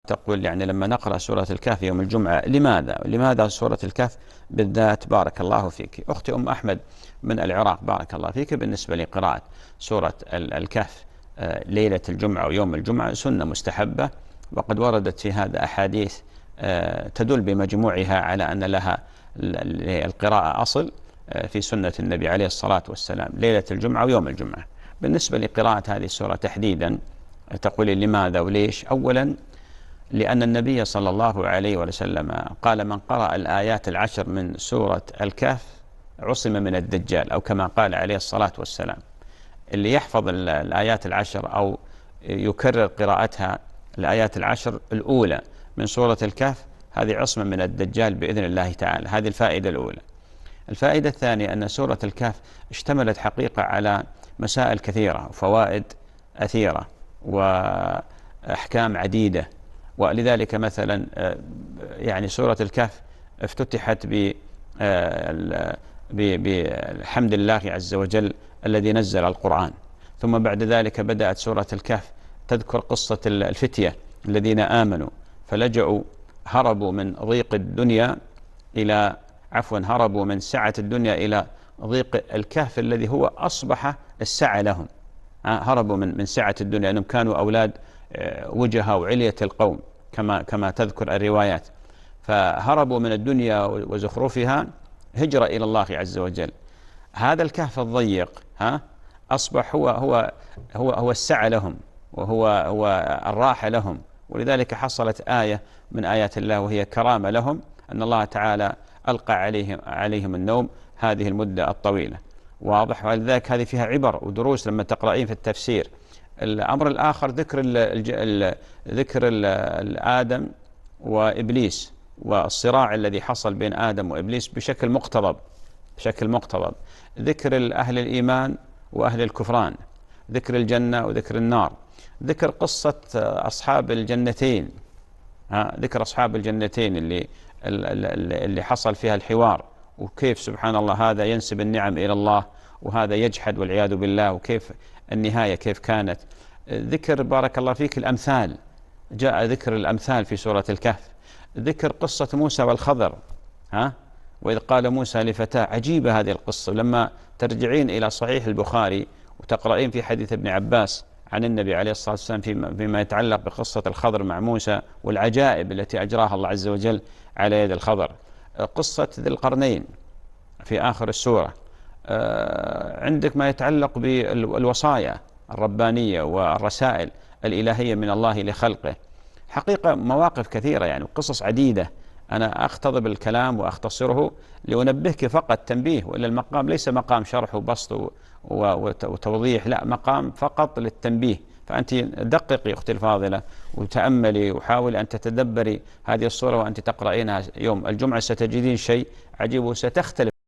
تقول يعني لما نقرأ سورة الكهف يوم الجمعة لماذا سورة الكهف بالذات؟ بارك الله فيك أختي أم أحمد من العراق، بارك الله فيك. بالنسبة لقراءة سورة الكهف ليلة الجمعة ويوم الجمعة سنة مستحبة، وقد وردت في هذا أحاديث تدل بمجموعها على أن لها القراءة أصل في سنة النبي عليه الصلاة والسلام ليلة الجمعة ويوم الجمعة. بالنسبة لقراءة هذه السورة تحديدا تقولي لماذا وليش؟ أولا لأن النبي صلى الله عليه وسلم قال من قرأ الآيات العشر من سورة الكهف عصم من الدجال، أو كما قال عليه الصلاة والسلام اللي يحفظ الآيات العشر أو يكرر قراءتها الآيات العشر الأولى من سورة الكهف هذه عصمة من الدجال بإذن الله تعالى. هذه الفائدة الأولى. الفائدة الثانية أن سورة الكهف اشتملت حقيقة على مسائل كثيرة وفوائد أثيرة وأحكام عديدة، ولذلك مثلا يعني سورة الكهف افتتحت بحمد الله عز وجل الذي نزل القرآن، ثم بعد ذلك بدأت سورة الكهف تذكر قصة الفتية الذين آمنوا فلجأوا هربوا من ضيق الدنيا إلى هربوا من سعة الدنيا إلى ضيق الكهف الذي هو أصبح السعة لهم. هربوا من سعة الدنيا أنهم كانوا أولاد وجهة وعلية القوم كما تذكر الروايات، فهربوا من الدنيا وزخرفها هجرة إلى الله عز وجل. هذا الكهف الضيق أصبح هو السعة لهم، هو الراحة لهم، ولذلك حصلت آية من آيات الله وهي كرامة لهم أن الله تعالى ألقى عليهم النوم هذه المدة الطويلة. واضح؟ ولذلك هذه فيها عبر ودروس لما تقرأين في التفسير. الأمر الآخر ذكر آدم وإبليس والصراع الذي حصل بين آدم وإبليس بشكل مقتضب. ذكر أهل الإيمان وأهل الكفران، ذكر الجنة وذكر النار، ذكر قصة أصحاب الجنتين، ذكر أصحاب الجنتين اللي حصل فيها الحوار، وكيف سبحان الله هذا ينسب النعم إلى الله وهذا يجحد والعياذ بالله، وكيف النهاية كيف كانت. ذكر بارك الله فيك الأمثال، جاء ذكر الأمثال في سورة الكهف. ذكر قصة موسى والخضر، وإذ قال موسى لفتاه. عجيبة هذه القصة، لما ترجعين إلى صحيح البخاري وتقرأين في حديث ابن عباس عن النبي عليه الصلاة والسلام فيما يتعلق بقصة الخضر مع موسى والعجائب التي أجراها الله عز وجل على يد الخضر. قصة ذي القرنين في آخر السورة. عندك ما يتعلق بالوصايا الربانية والرسائل الإلهية من الله لخلقه. حقيقة مواقف كثيرة يعني وقصص عديدة. أنا أختضب الكلام وأختصره لأنبهك فقط تنبيه، وإلا المقام ليس مقام شرح وبسط وتوضيح، لا، مقام فقط للتنبيه. فأنت دققي أختي الفاضلة وتأملي وحاولي أن تتدبري هذه الصورة وأنت تقرأينها يوم الجمعة، ستجدين شيء عجيب وستختلف